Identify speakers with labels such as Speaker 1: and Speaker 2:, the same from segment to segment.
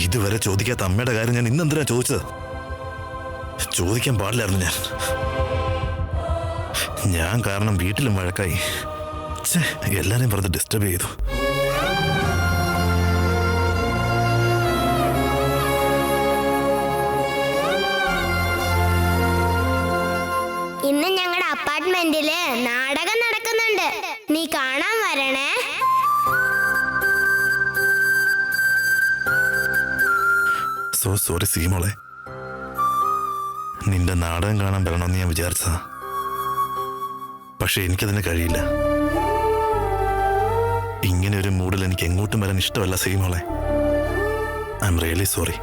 Speaker 1: ഇതുവരെ ചോദിക്കാത്ത അമ്മയുടെ കാര്യം ഞാൻ ഇന്നെന്തിനാ ചോദിച്ചത്? ചോദിക്കാൻ പാടില്ലായിരുന്നു ഞാൻ കാരണം വീട്ടിലും വഴക്കായി. എല്ലാരെയും വെറുതെ ഡിസ്റ്റർബ് ചെയ്തു.
Speaker 2: ഇന്ന് ഞങ്ങളുടെ അപ്പാർട്ട്മെന്റില് നാടകം നടക്കുന്നുണ്ട്, നീ കാണാൻ വരണേ.
Speaker 1: സോറി സീമോളെ, നിന്റെ നാടകം കാണാൻ വരണമെന്ന് ഞാൻ വിചാരിച്ചതാ. പക്ഷെ എനിക്കതിന് കഴിയില്ല. ഇങ്ങനെ ഒരു മൂഡിൽ എനിക്ക് എങ്ങോട്ടും വരാൻ ഇഷ്ടമല്ല സീമോളെ. I'm really sorry.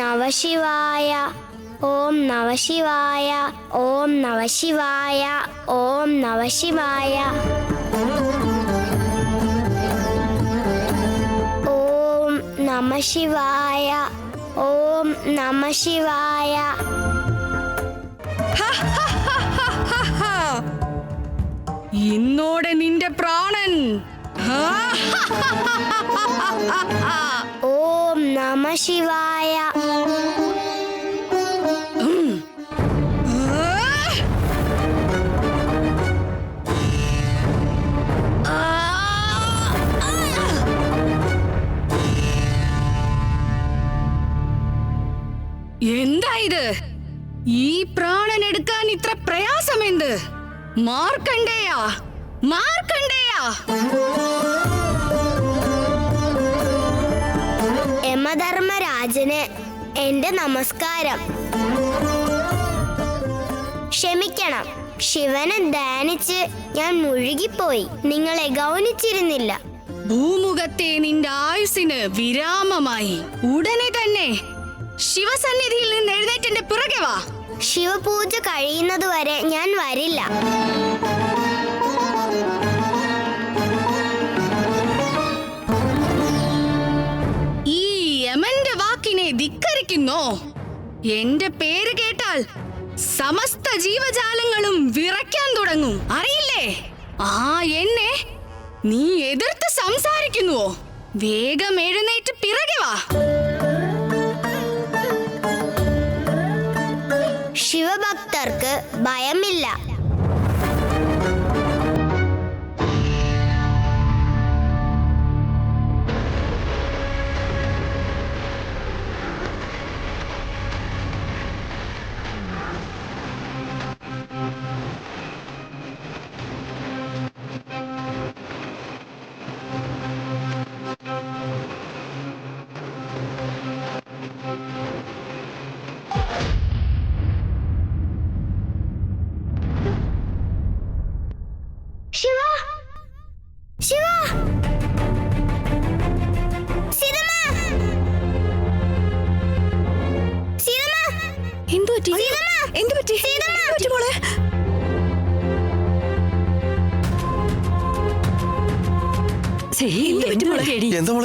Speaker 2: നമഃശിവായ ഓം നമഃശിവായ ഓം നമഃശിവായ ഓം നമഃശിവായ ഓം നമഃശിവായ ഓം നമഃശിവായ.
Speaker 3: ഇന്നോടെ നിന്റെ പ്രാണൻ.
Speaker 2: ഓം നമഃശിവായ.
Speaker 3: എന്താ ഇത്? ഈ പ്രാണൻ എടുക്കാൻ ഇത്ര പ്രയാസമെന്ത്? മാർക്കണ്ഡേയ, മാർക്കണ്ഡേയ.
Speaker 2: യമധർമ്മരാജന് എന്റെ നമസ്കാരം. ക്ഷമിക്കണം, ശിവനെ ധ്യാനിച്ച് ഞാൻ മുഴുകിപ്പോയി, നിങ്ങളെ ഗൗനിച്ചിരുന്നില്ല.
Speaker 3: ഭൂമുഖത്തെ നിന്റെ ആയുസിന് വിരാമമായി. ഉടനെ തന്നെ ശിവസന്നിധിയിൽ നിന്ന് എഴുന്നേറ്റെന്റെ പിറകെ വാ.
Speaker 2: ശിവപൂജ കഴിയുന്നതുവരെ ഞാൻ വരില്ല.
Speaker 3: ഈ യമന്റെ വാക്കിനെ ധിക്കരിക്കുന്നോ? എന്റെ പേര് കേട്ടാൽ സമസ്ത ജീവജാലങ്ങളും വിറയ്ക്കാൻ തുടങ്ങും, അറിയില്ലേ? എന്നെ നീ എതിർത്ത് സംസാരിക്കുന്നുവോ? വേഗം എഴുന്നേറ്റ് പിറകെ വാ.
Speaker 2: ശിവഭക്തർക്ക് ഭയമില്ല. ശിവ, ശിവ, സീതമ്മ, സീതമ്മ.
Speaker 3: എന്തു പറ്റി? എന്തു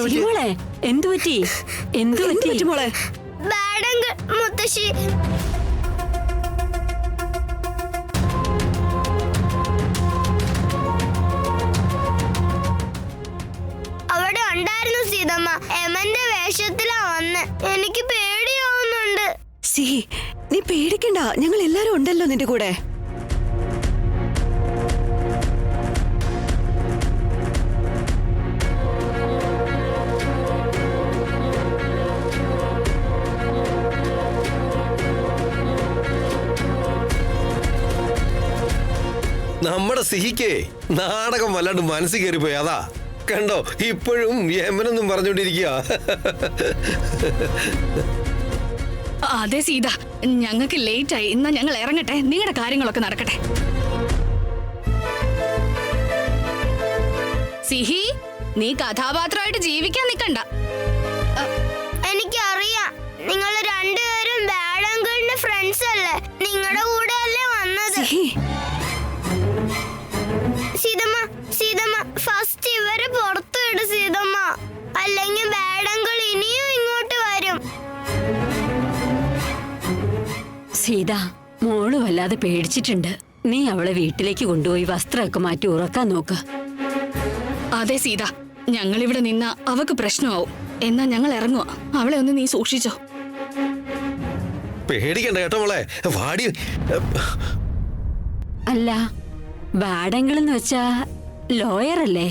Speaker 3: പറ്റി? മോളെ,
Speaker 4: എന്തു പറ്റി മോളെ?
Speaker 2: ബാഡങ്കൾ മുത്തശ്ശി. അവിടെ ഉണ്ടായിരുന്നു സീതമ്മ, യമന്റെ വേഷത്തിലാ വന്ന്. എനിക്ക് പേടിയാവുന്നുണ്ട്.
Speaker 4: നീ പേടിക്കണ്ട, ഞങ്ങൾ എല്ലാരും ഉണ്ടല്ലോ നിന്റെ കൂടെ.
Speaker 5: നമ്മുടെ സിഹിക്ക് നാടകം വല്ലാണ്ട് മനസ്സിൽ കയറിപ്പോയി. അതാ കണ്ടോ, ഇപ്പോഴും യമനെന്നും പറഞ്ഞോണ്ടിരിക്കുക.
Speaker 3: അതെ സീത, ഞങ്ങൾക്ക് ലേറ്റ് ആയി. എന്നാ ഞങ്ങൾ ഇറങ്ങട്ടെ, നിങ്ങളുടെ കാര്യങ്ങളൊക്കെ നടക്കട്ടെ. സിഹി, നീ കഥാപാത്രമായിട്ട് ജീവിക്കാൻ നിൽക്കണ്ട.
Speaker 2: എനിക്കറിയാം, നിങ്ങൾ രണ്ടുപേരും ബാഡങ്കിളിന്റെ ഫ്രണ്ട്സ് അല്ലേ? നിങ്ങളുടെ കൂടെ അല്ലേ വന്നത്? സീതമ്മ, സീതമ്മ, ഫസ്റ്റ് ഇവരെ പുറത്തു വിട് സീതമ്മ, അല്ലെങ്കിൽ ബാഡങ്കിൾ ഇനിയും ഇങ്ങോട്ട് വരും.
Speaker 6: സീത, മോള് വല്ലാതെ പേടിച്ചിട്ടുണ്ട്. നീ അവളെ വീട്ടിലേക്ക് കൊണ്ടുപോയി വസ്ത്രമൊക്കെ മാറ്റി ഉറക്കാൻ നോക്ക്.
Speaker 3: അതെ സീത, ഞങ്ങളിവിടെ നിന്ന അവക്ക് പ്രശ്നമാവും. എന്നാ ഞങ്ങൾ ഇറങ്ങുക. അവളെ ഒന്ന് നീ സൂക്ഷിച്ചോ.
Speaker 5: പേടിക്കണ്ട കേട്ടോ മോളെ, വാടി.
Speaker 6: അല്ല, ബാഡങ്കിളെന്ന് വെച്ചാ ലോയറല്ലേ?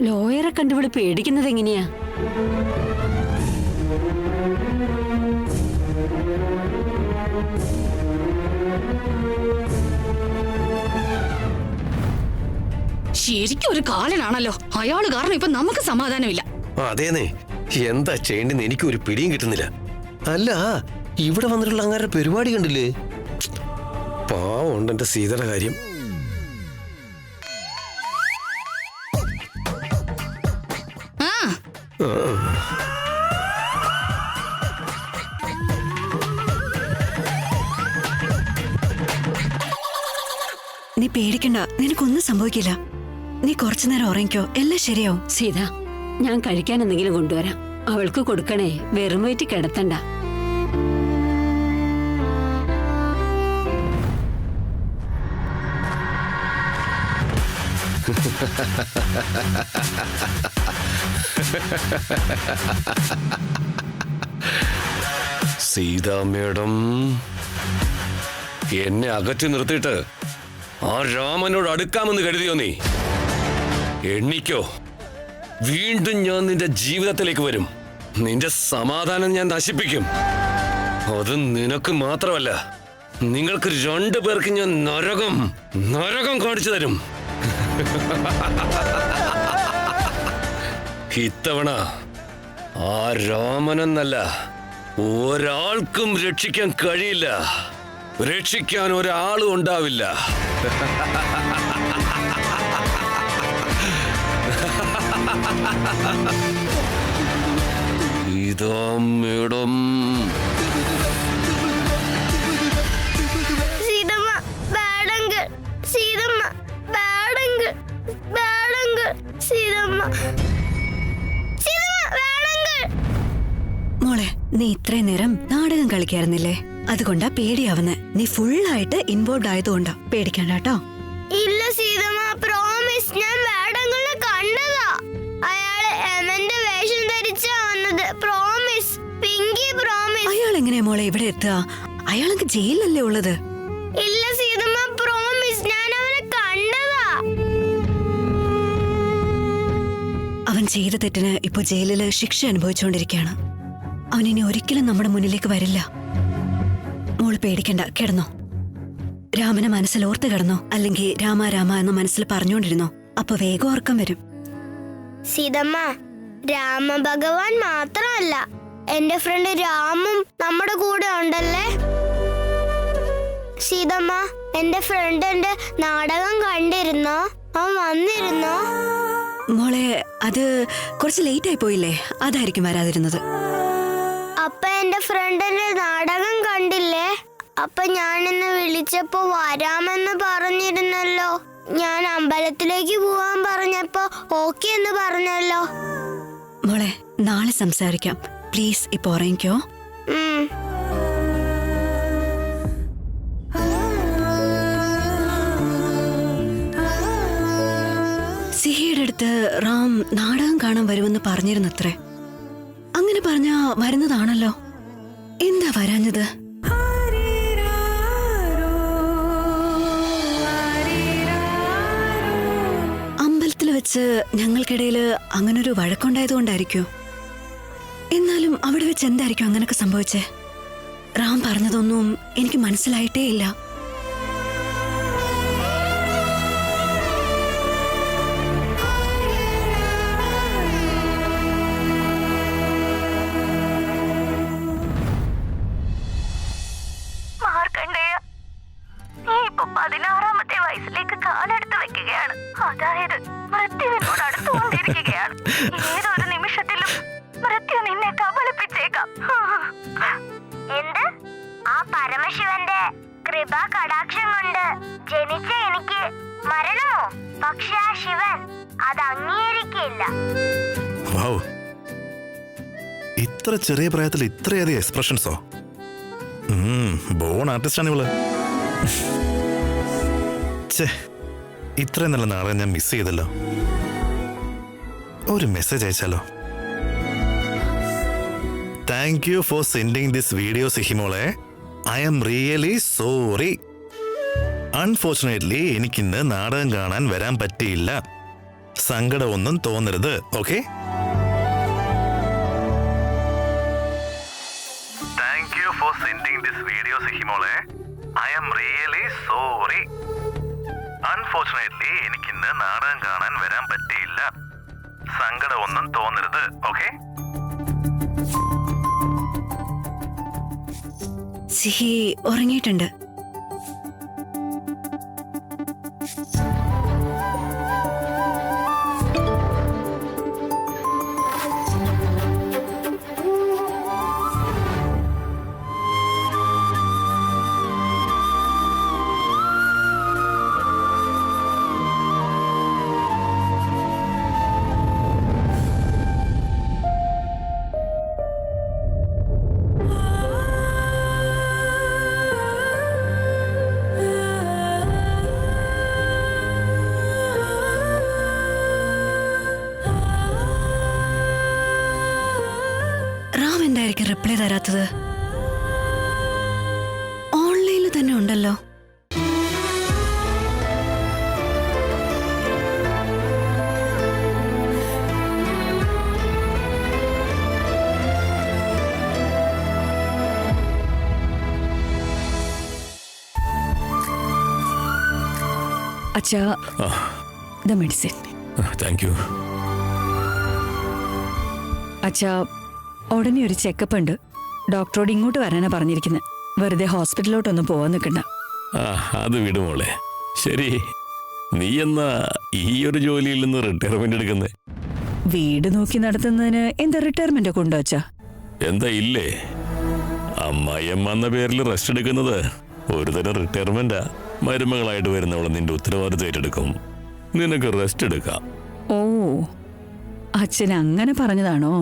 Speaker 6: ലോയറെ കണ്ടുപിടി പേടിക്കുന്നത് എങ്ങനെയാ?
Speaker 3: ശരിക്കും ഒരു കാലനാണല്ലോ അയാള്. കാരണം ഇപ്പൊ നമുക്ക് സമാധാനമില്ല.
Speaker 5: അതേന്നേ, എന്താ ചെയ്യേണ്ടെന്ന് എനിക്കൊരു പിടിയും കിട്ടുന്നില്ല. അല്ല, ഇവിടെ വന്നിട്ടുള്ള അങ്ങാരുടെ പരിപാടി കണ്ടില്ലേ? പാവമുണ്ട് എന്റെ സീതയുടെ കാര്യം.
Speaker 3: ആ
Speaker 4: നീ പേടിക്കണ്ട, നിനക്കൊന്നും സംഭവിക്കില്ല. നീ കുറച്ചു നേരം ഉറങ്ങിക്കോ, എല്ലാം ശരിയാവും.
Speaker 6: സീത, ഞാൻ കഴിക്കാൻ എന്തെങ്കിലും കൊണ്ടുവരാം. അവൾക്ക് കൊടുക്കണേ, വെറും വയറ്റി കിടത്തണ്ട.
Speaker 5: സീതാ മേഡം, എന്നെ അകറ്റി നിർത്തിയിട്ട് ആ രാമനോട് അടുക്കാമെന്ന് കരുതിയോ നീ? എണ്ണിക്കോ, വീണ്ടും ഞാൻ നിന്റെ ജീവിതത്തിലേക്ക് വരും. നിന്റെ സമാധാനം ഞാൻ നശിപ്പിക്കും. അത് നിനക്ക് മാത്രമല്ല, നിങ്ങൾക്ക് രണ്ടുപേർക്ക് ഞാൻ നരകം കാണിച്ചു തരും. ഇത്തവണ ആ രാമനെന്നല്ല, ഒരാൾക്കും രക്ഷിക്കാൻ കഴിയില്ല. രക്ഷിക്കാൻ ഒരാളും ഉണ്ടാവില്ല. ഇതാ മേഡം.
Speaker 2: സീതമ്മ ബാഡങ്കിൾ, സീതമ്മ ബാഡങ്കിൾ, ബാഡങ്കിൾ, സീതമ്മ, സീതമ്മ ബാഡങ്കിൾ.
Speaker 4: മോളെ, നീ ഇത്രയും നേരം നാടകം കളിക്കായിരുന്നില്ലേ? അതുകൊണ്ടാ പേടിയാവുന്നെ. നീ ഫുള്ളായിട്ട് ഇൻവോൾവ് ആയതുകൊണ്ടാ. പേടിക്കണ്ട കേട്ടോ.
Speaker 2: ഇല്ല സീതമ്മ, പ്രോമിസ്, ഞാൻ ബാഡങ്കിളിനെ കണ്ടതാ. അയാള് എമന്റെ വേഷം ധരിച്ചാ വന്നത്. Promise, Pinky promise.
Speaker 4: അയാൾ എങ്ങനെയാ മോളെ ഇവിടെ എത്തുക? അയാൾക്ക് ജയിലല്ലേ ഉള്ളത്?
Speaker 2: ഇല്ല സീതമ്മ, പ്രോമിസ്, ഞാൻ അവനെ കണ്ടതാ.
Speaker 4: അവൻ ചെയ്ത തെറ്റിന് ഇപ്പൊ ജയിലില് ശിക്ഷ അനുഭവിച്ചുകൊണ്ടിരിക്കുകയാണ്. അവൻ ഇനി ഒരിക്കലും നമ്മുടെ മുന്നിലേക്ക് വരില്ല. മോള് പേടിക്കണ്ട, കിടന്നോ. രാമനെ മനസ്സിൽ ഓർത്ത് കിടന്നോ, അല്ലെങ്കിൽ രാമ രാമ എന്ന് മനസ്സിൽ പറഞ്ഞുകൊണ്ടിരുന്നോ. അപ്പൊ വേഗം ഓർക്കം വരും.
Speaker 2: സീതമ്മ, രാമഭഗവാൻ മാത്രമല്ല, എന്റെ ഫ്രണ്ട് രാമും നമ്മുടെ കൂടെ ഉണ്ടല്ലേ. സീതമ്മ, എന്റെ ഫ്രണ്ടിന്റെ നാടകം കണ്ടിരുന്നോ? അവൻ വന്നിരുന്നോ?
Speaker 4: മോളെ, അത് കുറച്ച് ലേറ്റ് ആയി പോയില്ലേ, അതായിരിക്കും വരാതിരുന്നത്.
Speaker 2: അപ്പൊ എന്റെ ഫ്രണ്ടിന്റെ നാടകം കണ്ടില്ലേ? അപ്പൊ ഞാനിന്ന് വിളിച്ചപ്പോ വരാമെന്ന് പറഞ്ഞിരുന്നല്ലോ. ഞാൻ അമ്പലത്തിലേക്ക് പോവാൻ പറഞ്ഞപ്പോ ഓക്കെ എന്ന് പറഞ്ഞല്ലോ.
Speaker 4: മോളെ, നാളെ സംസാരിക്കാം. പ്ലീസ് ഇപ്പൊ ഉറങ്ങിക്കോ. സിഹിയുടെ അടുത്ത് റാം നാടകം കാണാൻ വരുമെന്ന് പറഞ്ഞിരുന്നത്രേ. അങ്ങനെ പറഞ്ഞാ വരുന്നതാണല്ലോ. എന്താ വരാഞ്ഞത്? അമ്പലത്തിൽ വെച്ച് ഞങ്ങൾക്കിടയില് അങ്ങനൊരു വഴക്കുണ്ടായതുകൊണ്ടായിരിക്കോ? എന്നാലും അവിടെ വെച്ച് എന്തായിരിക്കും അങ്ങനൊക്കെ സംഭവിച്ചേ? റാം പറഞ്ഞതൊന്നും എനിക്ക് മനസ്സിലായിട്ടേ ഇല്ല.
Speaker 2: നീ ഇപ്പൊ 16ാമത്തെ വയസ്സിലേക്ക് കാലെടുത്ത് വെക്കുകയാണ്. അതായത് മൃത്യുവിനോട് അടുത്തുകൊണ്ടിരിക്കുകയാണ്. ഏതൊരു നിമിഷത്തിലും മൃത്യു നിന്നെ കബളിപ്പിച്ചേക്കാം. എന്ത്? ആ പരമശിവന്റെ കൃപാ കടാക്ഷം കൊണ്ട് ജനിച്ച എനിക്ക് മരണമോ? പക്ഷെ ആ ശിവൻ അത് അംഗീകരിക്കില്ല.
Speaker 1: ഇത്ര ചെറിയ പ്രായത്തിൽ ഇത്രയധികം എക്സ്പ്രഷൻസോ? ബോൺ ആർട്ടിസ്റ്റാണ് ഇവള്. ഛേ, ഇത്രയും നല്ല നാടകം ഞാൻ മിസ് ചെയ്തല്ലോ. ഒരു മെസ്സേജ് അയച്ചാലോ? Thank you for sending this video സിഹിമോളെ. I am really sorry. Unfortunately എനിക്കിന്ന് നാടകം കാണാൻ വരാൻ പറ്റിയില്ല. സങ്കടമൊന്നും തോന്നരുത്. Okay? Thank you for sending this video സിഹിമോളെ. I am really sorry. Unfortunately എനിക്കിന്ന് നാടകം കാണാൻ വരാൻ പറ്റിയില്ല. സങ്കടമൊന്നും തോന്നരുത്. ഓക്കെ?
Speaker 4: സിഹി ഉറങ്ങിയിട്ടുണ്ട്. റാം എന്തായിരിക്കും റിപ്ലൈ തരാത്തത്? ഓൺലൈനിൽ തന്നെ ഉണ്ടല്ലോ.
Speaker 7: അച്ഛാ, ദ മെഡിസിൻ.
Speaker 8: Thank you.
Speaker 7: അച്ഛാ, ഉടനെ ഒരു ചെക്കപ്പ് ഉണ്ട്. ഡോക്ടറോട് ഇങ്ങോട്ട് വരാനാ പറഞ്ഞിരിക്കുന്നത്. വെറുതെ ഹോസ്പിറ്റലിലോട്ടൊന്നും പോവാൻ നിൽക്കണ്ട.
Speaker 8: അത് വിടുമോളെ. ശരി, നീ എന്നാ ഈ ഒരു ജോലിയിൽ നിന്ന് റിട്ടയർമെന്റ് എടുക്കുന്നേ?
Speaker 7: വീട് നോക്കി നടത്തുന്നതിന് എന്താ റിട്ടയർമെന്റ് ഒക്കെ ഉണ്ടോ അച്ഛാ?
Speaker 8: എന്താ ഇല്ലേ? അമ്മായിയമ്മ എന്ന പേരിൽ റെസ്റ്റ് എടുക്കുന്നത് ഒരു തരം റിട്ടയർമെന്റാ. മരുമകളായിട്ട് വരുന്നവളെ നിന്റെ ഉത്തരവാദിത്വം ഏറ്റെടുക്കും. നിനക്ക് റെസ്റ്റ് എടുക്കാം.
Speaker 7: ഓ, അച്ഛൻ അങ്ങനെ പറഞ്ഞതാണോ?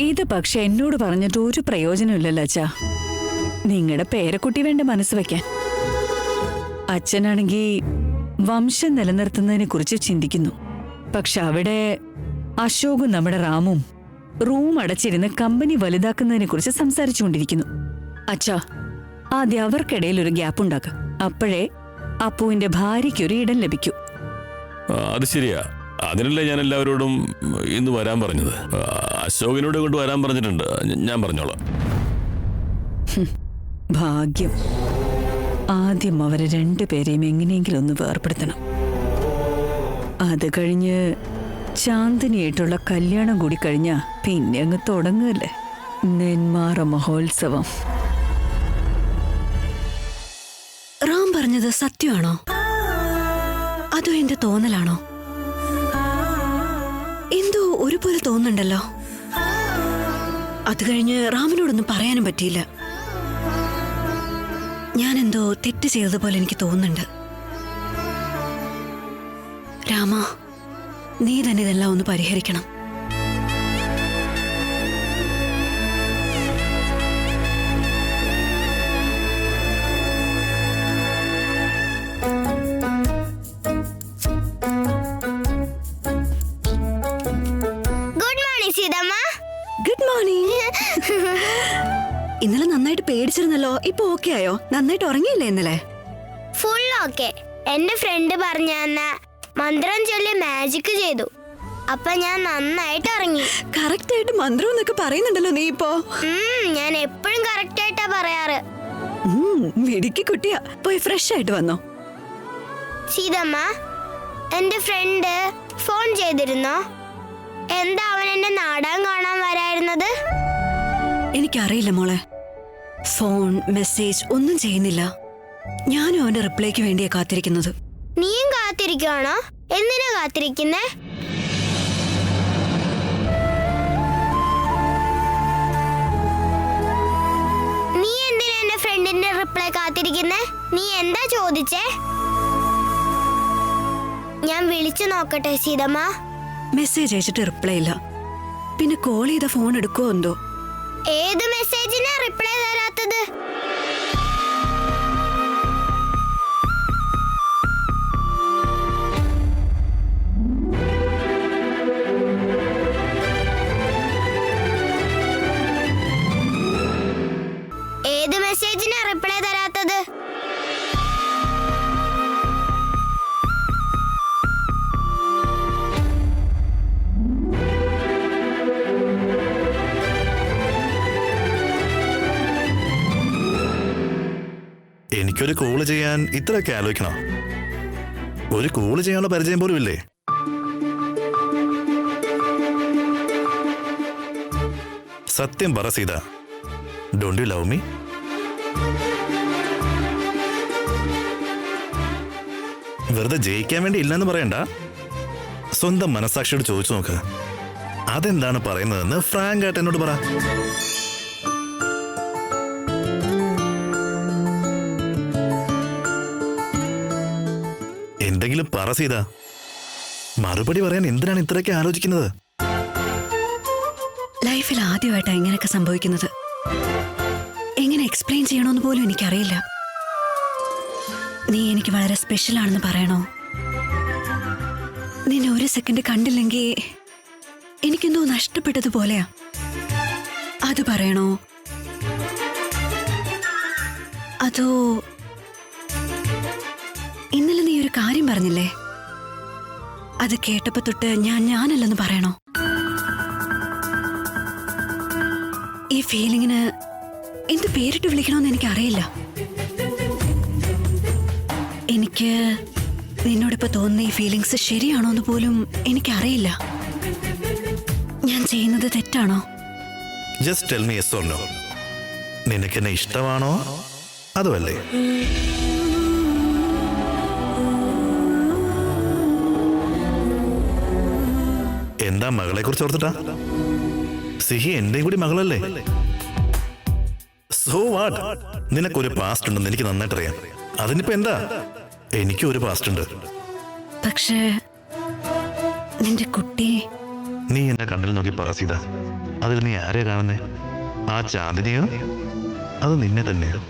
Speaker 7: ഇത് പക്ഷെ എന്നോട് പറഞ്ഞിട്ട് ഒരു പ്രയോജനമില്ലല്ലോ അച്ഛാ. നിങ്ങളുടെ പേരക്കുട്ടി വേണ്ട മനസ്സ് വെക്കാൻ. അച്ഛനാണെങ്കിൽ വംശം നിലനിർത്തുന്നതിനെ കുറിച്ച് ചിന്തിക്കുന്നു. പക്ഷെ അവിടെ അശോകും നമ്മുടെ റാമും റൂം അടച്ചിരുന്ന് കമ്പനി വലുതാക്കുന്നതിനെ കുറിച്ച് സംസാരിച്ചുകൊണ്ടിരിക്കുന്നു. അച്ഛാ, ആദ്യം അവർക്കിടയിൽ ഒരു ഗ്യാപ്പ് ഉണ്ടാക്കുക. അപ്പോഴേ അപ്പുവിന്റെ ഭാര്യയ്ക്കൊരു ഇടം ലഭിക്കൂ.
Speaker 8: അത് ശരിയാ. അതിനല്ലേ ഞാൻ എല്ലാവരോടും ഇന്ന് വരാൻ പറഞ്ഞത്. അശോകിനോട് ഇങ്ങോട്ട് വരാൻ പറഞ്ഞിട്ടുണ്ട്. ഞാൻ പറഞ്ഞോളാം.
Speaker 7: ഭാഗ്യം. ആദ്യം അവരെ രണ്ടുപേരെയും എങ്ങനെയെങ്കിലും ഒന്ന് വേർപ്പെടുത്തണം. അത് കഴിഞ്ഞ് ചാന്ദിനിയായിട്ടുള്ള കല്യാണം കൂടി കഴിഞ്ഞാ പിന്നെ അങ്ങ് തുടങ്ങുകയല്ലേ നെന്മാറ മഹോത്സവം.
Speaker 4: റാം പറഞ്ഞത് സത്യമാണോ അതോ എന്റെ തോന്നലാണോ? എന്തോ ഒരുപോലെ തോന്നുന്നുണ്ടല്ലോ. അത് കഴിഞ്ഞ് റാമിനോടൊന്നും പറയാനും പറ്റിയില്ല. ഞാൻ എന്തോ തെറ്റ് ചെയ്തതുപോലെ എനിക്ക് തോന്നുന്നുണ്ട്. രാമ, നീ തന്നെ ഇതെല്ലാം ഒന്ന് പരിഹരിക്കണം. Good morning. ഇന്നലെ നന്നായിട്ട് പേടിച്ചിരുന്നല്ലോ. ഇപ്പൊ ഓക്കെ ആയോ? നന്നായിട്ട് ഉറങ്ങിയില്ലേ ഇന്നലെ?
Speaker 2: Full okay. എന്റെ ഫ്രണ്ട് പറഞ്ഞ മന്ത്രം ചൊല്ലി മാജിക് ചെയ്തു. അപ്പൊ ഞാൻ നന്നായിട്ട് ഇറങ്ങി.
Speaker 4: കറക്റ്റ് ആയിട്ട് മന്ത്രം എന്നൊക്കെ പറയുന്നുണ്ടല്ലോ നീ ഇപ്പോ.
Speaker 2: ഞാൻ എപ്പോഴും കറക്റ്റ് ആയിട്ടാ പറയാറ്.
Speaker 4: മിടുക്കി കുട്ടിയാ. പോയി ഫ്രഷ് ആയിട്ട് വന്നോ.
Speaker 2: സീതമ്മ, എന്റെ ഫ്രണ്ട് ഫോൺ ചെയ്തിരുന്നോ? എന്താ അവൻ എന്റെ നാടകം കാണാൻ വരായിരുന്നത്?
Speaker 4: എനിക്കറിയില്ല മോളെ. ഫോൺ മെസ്സേജ് ഒന്നും ചെയ്യുന്നില്ല. ഞാനും അവന്റെ റിപ്ലൈക്ക് വേണ്ടിയാ കാത്തിരിക്കുന്നത്.
Speaker 2: നീയും കാത്തിരിക്കുവാണോ? എന്തിനാ കാത്തിരിക്കുന്നേ? നീ എന്തിനാ എന്റെ ഫ്രണ്ടിന്റെ റിപ്ലൈ കാത്തിരിക്കുന്നേ? നീ എന്താ ചോദിച്ചേ? ഞാൻ വിളിച്ചു നോക്കട്ടെ സീതമ്മ.
Speaker 4: മെസ്സേജ് അയച്ചിട്ട് റിപ്ലൈ ഇല്ല. പിന്നെ കോൾ ചെയ്ത ഫോൺ എടുക്കുമോ എന്തോ.
Speaker 2: ഏത് മെസ്സേജിനാ റിപ്ലൈ തരാത്തത്?
Speaker 1: എനിക്കൊരു കോള് ചെയ്യാൻ ഇത്രയൊക്കെ ആലോചിക്കണോ? ഒരു കോള് ചെയ്യാനുള്ള പരിചയം പോലും ഇല്ലേ? സത്യം പറ Seetha, don't you love me? വെറുതെ ജയിക്കാൻ വേണ്ടി ഇല്ലെന്ന് പറയണ്ട. സ്വന്തം മനസാക്ഷിയോട് ചോദിച്ചു നോക്ക്, അതെന്താണ് പറയുന്നതെന്ന് ഫ്രാങ്ക് ആയിട്ട് എന്നോട് പറ. എന്തെങ്കിലും പറ സീത. മറുപടി പറയാൻ എന്തിനാണ് ഇത്രയൊക്കെ ആലോചിക്കുന്നത്?
Speaker 4: ലൈഫിൽ ആദ്യമായിട്ടാണ് ഇങ്ങനെയൊക്കെ സംഭവിക്കുന്നത്. എങ്ങനെ എക്സ്പ്ലെയിൻ ചെയ്യണമെന്ന് പോലും എനിക്കറിയില്ല. നീ എനിക്ക് വളരെ സ്പെഷ്യൽ ആണെന്ന് പറയണോ? നിന്നെ ഒരു സെക്കൻഡ് കണ്ടില്ലെങ്കിൽ എനിക്കെന്തോ നഷ്ടപ്പെട്ടതുപോലെയാ. അത് പറയണോ? അതോ ഇന്നലെ നീ ഒരു കാര്യം പറഞ്ഞില്ലേ, അത് കേട്ടപ്പോ തൊട്ട് ഞാനല്ലെന്ന് പറയണോ? ഈ ഫീലിങ്ങിന് എന്ത് പേരിട്ട് വിളിക്കണമെന്ന് എനിക്കറിയില്ല. എനിക്ക് നിന്നോടിപ്പോ തോന്നുന്ന ഈ ഫീലിങ്സ് ശരിയാണോ എന്ന് പോലും എനിക്കറിയില്ല. ഞാൻ ചെയ്യുന്നത് തെറ്റാണോ?
Speaker 1: Just tell me yes or no. നിനക്ക് എന്നെ ഇഷ്ടമാണോ അതോ അല്ലേ? എന്താ മകളെ കുറിച്ച് ഓർത്തിട്ടാ? സിഹി എന്റെയും കൂടി മകളല്ലേ? So what? നിനക്കൊരു പാസ്റ്റ് ഉണ്ടെന്ന് എനിക്ക് നന്നായിട്ട് അറിയാം. അതിനിപ്പോ എന്താ? എനിക്കും ഒരു പാസ്റ്റ് ഉണ്ട്.
Speaker 4: പക്ഷേ നിന്റെ കുട്ടി...
Speaker 1: നീ എന്നെ കണ്ണിൽ നോക്കി പറ സീത, അതിൽ നീ ആരെയാ കാണുന്നേ? ആ ചാന്ദിനിയോ അത് നിന്നെ തന്നെയോ?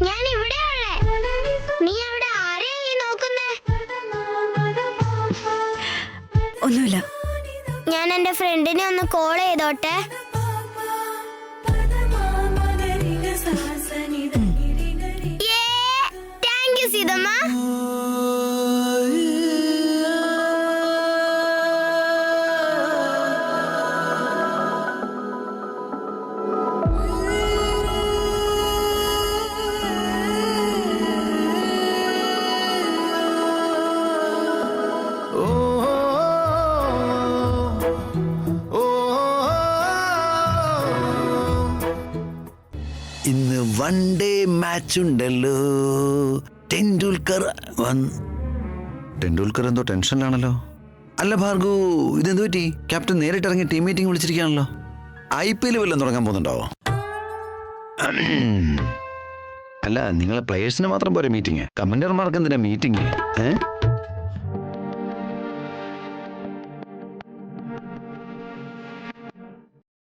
Speaker 2: ഞാൻ ഇവിടെ നീ അവിടെ ആരെയാ നോക്കുന്നേ?
Speaker 4: ഒന്നുമില്ല.
Speaker 2: ഞാൻ എന്റെ ഫ്രണ്ടിനെ ഒന്ന് കോൾ ചെയ്തോട്ടെ. Thank you Seethamma.
Speaker 9: ഇന്ന് വൺ ഡേ മാച്ച് ഉണ്ടല്ലോ. ടെണ്ടുൽക്കർ എന്തോ ടെൻഷനിലാണല്ലോ. അല്ല ഭാർഗു, ഇതെന്തു പറ്റി? ക്യാപ്റ്റൻ നേരിട്ട് ഇറങ്ങി ടീം മീറ്റിംഗ് വിളിച്ചിരിക്കുകയാണല്ലോ. IPL വല്ലതും തുടങ്ങാൻ പോകുന്നുണ്ടോ? അല്ല, നിങ്ങളെ പ്ലേയേഴ്സിന് മാത്രം പോരെ മീറ്റിംഗ്? കമന്റർമാർക്ക് എന്തിനാ മീറ്റിംഗ്?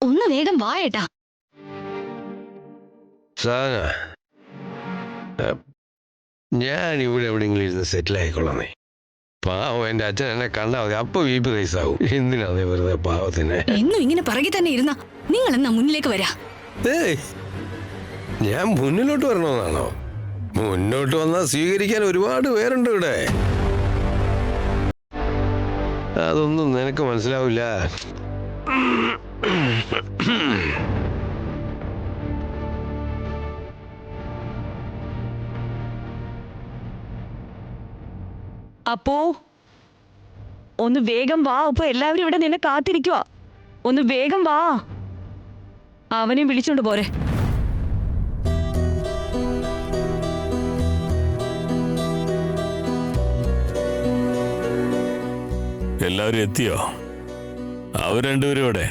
Speaker 3: ഒന്ന് വേഗം വായേട്ടാ.
Speaker 5: ഞാൻ ഇവിടെ എവിടെയെങ്കിലും ഇരുന്ന് സെറ്റിൽ ആയിക്കൊള്ളാന്നേ. പാവം എന്റെ അച്ഛൻ എന്നെ കണ്ടാ മതി, അപ്പൊ VP റൈസ് ആവും. എന്തിനാന്നേ വെറുതെ പാവത്തിനെ.
Speaker 3: എന്നും ഇങ്ങനെ പിറകെ തന്നെ ഇരുന്ന നിങ്ങൾ എന്നാ മുന്നിലേക്ക് വരാ?
Speaker 5: ഞാൻ മുന്നിലോട്ട് വരണമെന്നാണോ? മുന്നോട്ട് വന്നാൽ സ്വീകരിക്കാൻ ഒരുപാട് പേരുണ്ട് ഇവിടെ. അതൊന്നും നിനക്ക് മനസ്സിലാവില്ല.
Speaker 7: അപ്പോ ഒന്ന് വേഗം വാ. അപ്പൊ എല്ലാവരും ഇവിടെ നിന്നെ കാത്തിരിക്കുക. ഒന്ന് വേഗം വാ. അവനെയും വിളിച്ചോണ്ട് പോരെ.
Speaker 8: എല്ലാവരും എത്തിയോ? അവർ രണ്ടുപേരും ഇവിടെ.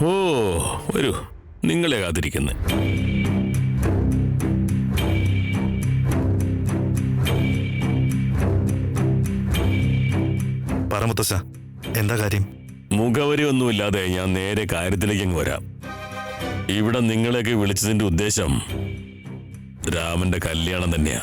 Speaker 8: ഓ വരൂ, നിങ്ങളെ കാത്തിരിക്കുന്നു.
Speaker 1: പറ മുത്തശ്ശ, എന്താ കാര്യം?
Speaker 8: മുഖവരി ഒന്നുമില്ലാതെ ഞാൻ നേരെ കാര്യത്തിലേക്ക് അങ്ങ് വരാം. ഇവിടെ നിങ്ങളെയൊക്കെ വിളിച്ചതിന്റെ ഉദ്ദേശം രാമന്റെ കല്യാണം തന്നെയാ.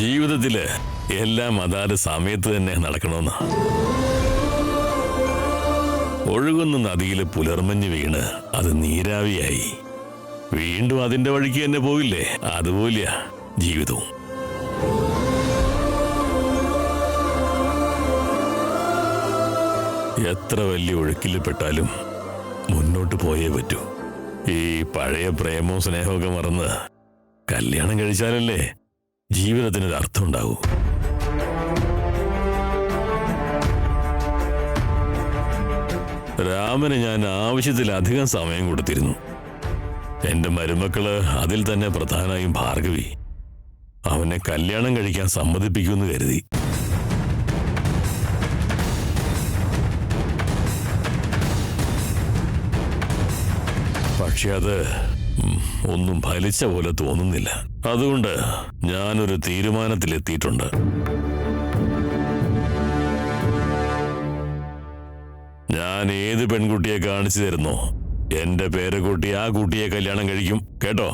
Speaker 8: ജീവിതത്തില് എല്ലാം അതാത് സമയത്ത് തന്നെ നടക്കണമെന്ന. ഒഴുകുന്ന നദിയിൽ പുലർമഞ്ഞ് വീണ് അത് നീരാവിയായി വീണ്ടും അതിന്റെ വഴിക്ക് തന്നെ പോയില്ലേ? അതുപോലെയാ ജീവിതവും. എത്ര വലിയ ഒഴുക്കിൽ പെട്ടാലും മുന്നോട്ട് പോയേ പറ്റൂ. ഈ പഴയ പ്രേമവും സ്നേഹമൊക്കെ മറന്ന് കല്യാണം കഴിച്ചാലല്ലേ ജീവിതത്തിനൊരു അർത്ഥം ഉണ്ടാവൂ. രാമന് ഞാൻ ആവശ്യത്തിലധികം സമയം കൊടുത്തിരുന്നു. എന്റെ മരുമക്കള് അതിൽ തന്നെ പ്രധാനമായും ഭാർഗവി അവനെ കല്യാണം കഴിക്കാൻ സമ്മതിപ്പിക്കുമെന്ന് കരുതി. പക്ഷെ അത് ഒന്നും ഫലിച്ച പോലെ തോന്നുന്നില്ല. അതുകൊണ്ട് ഞാനൊരു തീരുമാനത്തിലെത്തിയിട്ടുണ്ട്. ഞാൻ ഏത് പെൺകുട്ടിയെ കാണിച്ചു തരുന്നോ എന്റെ പേരക്കുട്ടി ആ കുട്ടിയെ കല്യാണം കഴിക്കും. കേട്ടോ?